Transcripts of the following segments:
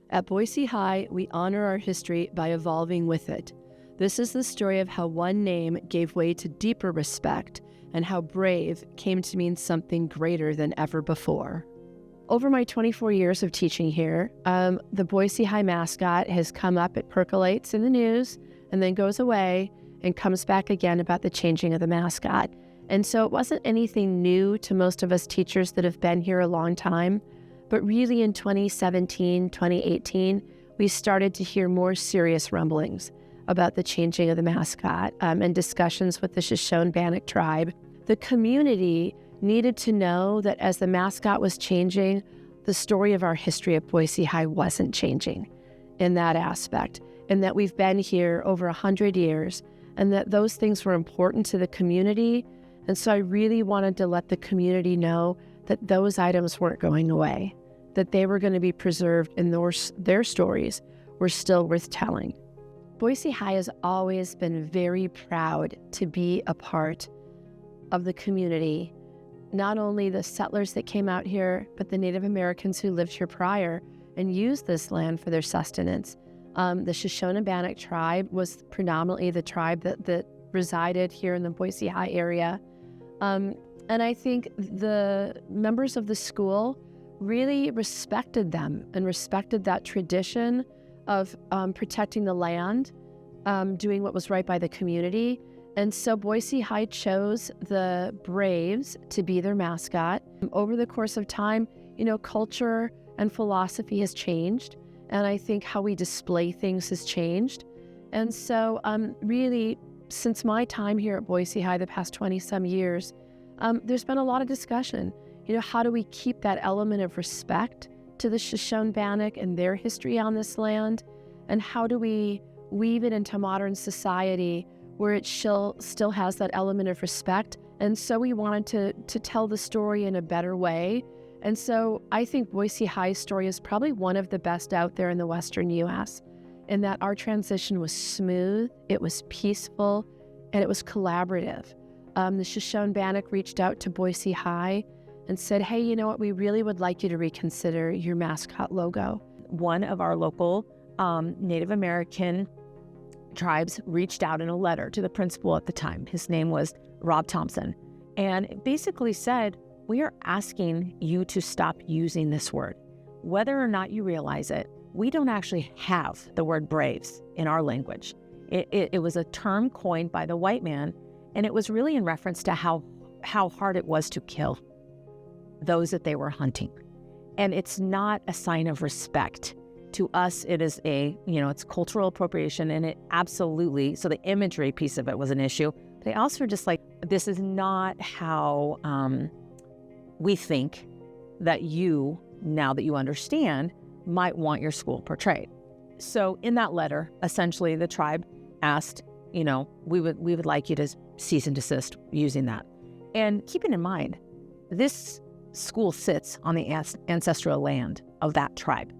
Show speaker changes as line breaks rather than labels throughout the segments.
At Boise High, we honor our history by evolving with it. This is the story of how one name gave way to deeper respect and how brave came to mean something greater than ever before. Over my 24 years of teaching here, the Boise High mascot has come up, it percolates in the news, and then goes away and comes back again about the changing of the mascot. And so it wasn't anything new to most of us teachers that have been here a long time, but really in 2017, 2018, we started to hear more serious rumblings about the changing of the mascot and discussions with the Shoshone-Bannock tribe. The community needed to know that as the mascot was changing, the story of our history at Boise High wasn't changing in that aspect, and that we've been here over 100 years, and that those things were important to the community. And so I really wanted to let the community know that those items weren't going away, that they were going to be preserved, and their stories were still worth telling. Boise High has always been very proud to be a part of the community, not only the settlers that came out here, but the Native Americans who lived here prior and used this land for their sustenance. The Shoshone-Bannock tribe was predominantly the tribe that resided here in the Boise High area. And I think the members of the school really respected them and respected that tradition of protecting the land, doing what was right by the community. And so Boise High chose the Braves to be their mascot. Over the course of time, culture and philosophy has changed, and I think how we display things has changed. And so really, since my time here at Boise High, the past 20-some years, there's been a lot of discussion. How do we keep that element of respect to the Shoshone-Bannock and their history on this land? And how do we weave it into modern society where it still has that element of respect? And so we wanted to tell the story in a better way. And so I think Boise High's story is probably one of the best out there in the Western U.S., in that our transition was smooth, it was peaceful, and it was collaborative. The Shoshone-Bannock reached out to Boise High and said, hey, you know what, we really would like you to reconsider your mascot logo.
One of our local Native American tribes reached out in a letter to the principal at the time. His name was Rob Thompson, and it basically said, we are asking you to stop using this word. Whether or not you realize it, we don't actually have the word braves in our language. It was a term coined by the white man, and it was really in reference to how hard it was to kill those that they were hunting. And it's not a sign of respect. To us, it is it's cultural appropriation, and it absolutely, so the imagery piece of it was an issue. They also were just like, this is not how we think that you, now that you understand, might want your school portrayed. So in that letter, essentially the tribe asked, we would like you to cease and desist using that. And keeping in mind, this school sits on the ancestral land of that tribe.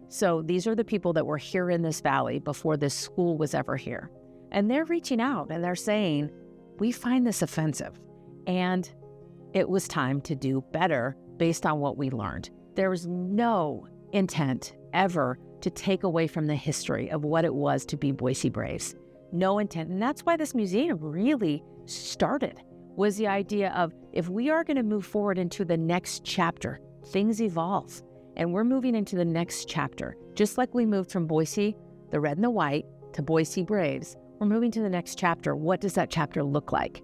So these are the people that were here in this valley before this school was ever here. And they're reaching out and they're saying, we find this offensive. And it was time to do better based on what we learned. There was no intent ever to take away from the history of what it was to be Boise Braves. No intent. And that's why this museum really started, was the idea of, if we are going to move forward into the next chapter, things evolve. And we're moving into the next chapter. Just like we moved from Boise, the red and the white, to Boise Braves, we're moving to the next chapter. What does that chapter look like?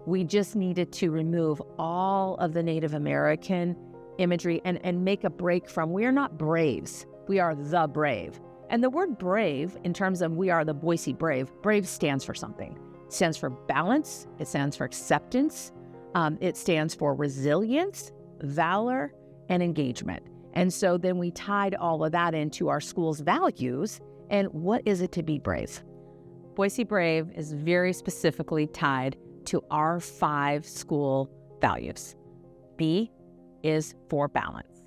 We just needed to remove all of the Native American imagery and make a break from, we are not Braves, we are the Brave. And the word brave, in terms of we are the Boise Brave, brave stands for something. It stands for balance, it stands for acceptance, it stands for resilience, valor, and engagement. And so then we tied all of that into our school's values. And what is it to be brave? Boise Brave is very specifically tied to our 5 school values. B is for balance.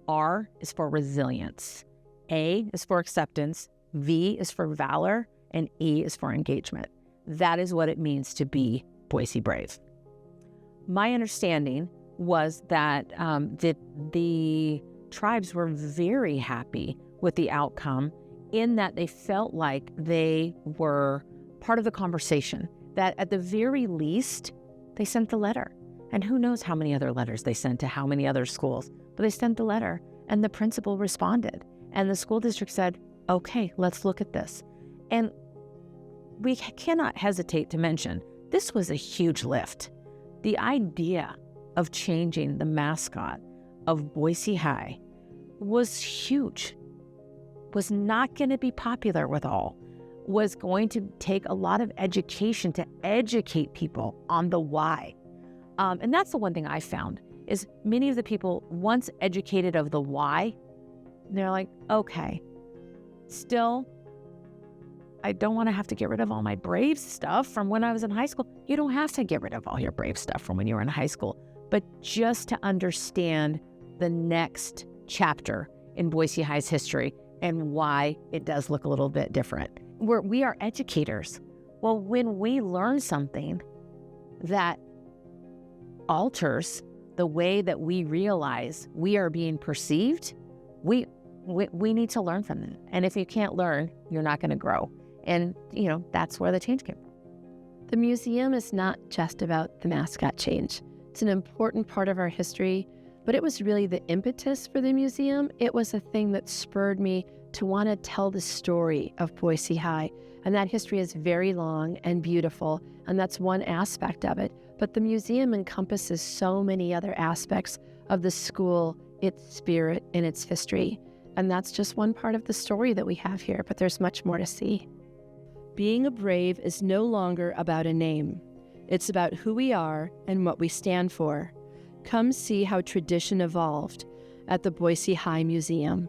R is for resilience. A is for acceptance. V is for valor. And E is for engagement. That is what it means to be Boise Brave. My understanding was that the tribes were very happy with the outcome, in that they felt like they were part of the conversation, that at the very least, they sent the letter. And who knows how many other letters they sent to how many other schools, but they sent the letter and the principal responded. And the school district said, okay, let's look at this. And we cannot hesitate to mention, this was a huge lift. The idea of changing the mascot of Boise High was huge, was not going to be popular with all, was going to take a lot of education to educate people on the why. And that's the one thing I found, is many of the people, once educated of the why, they're like, okay, still, I don't want to have to get rid of all my B.R.A.V.E stuff from when I was in high school. You don't have to get rid of all your B.R.A.V.E stuff from when you were in high school, but just to understand the next chapter in Boise High's history and why it does look a little bit different. We are educators. Well, when we learn something that alters the way that we realize we are being perceived, we need to learn from that. And if you can't learn, you're not going to grow. And, that's where the change came from.
The museum is not just about the mascot change. It's an important part of our history, but it was really the impetus for the museum. It was a thing that spurred me to want to tell the story of Boise High. And that history is very long and beautiful, and that's one aspect of it. But the museum encompasses so many other aspects of the school, its spirit, and its history. And that's just one part of the story that we have here, but there's much more to see. Being a B.R.A.V.E is no longer about a name. It's about who we are and what we stand for. Come see how tradition evolved at the Boise High Museum.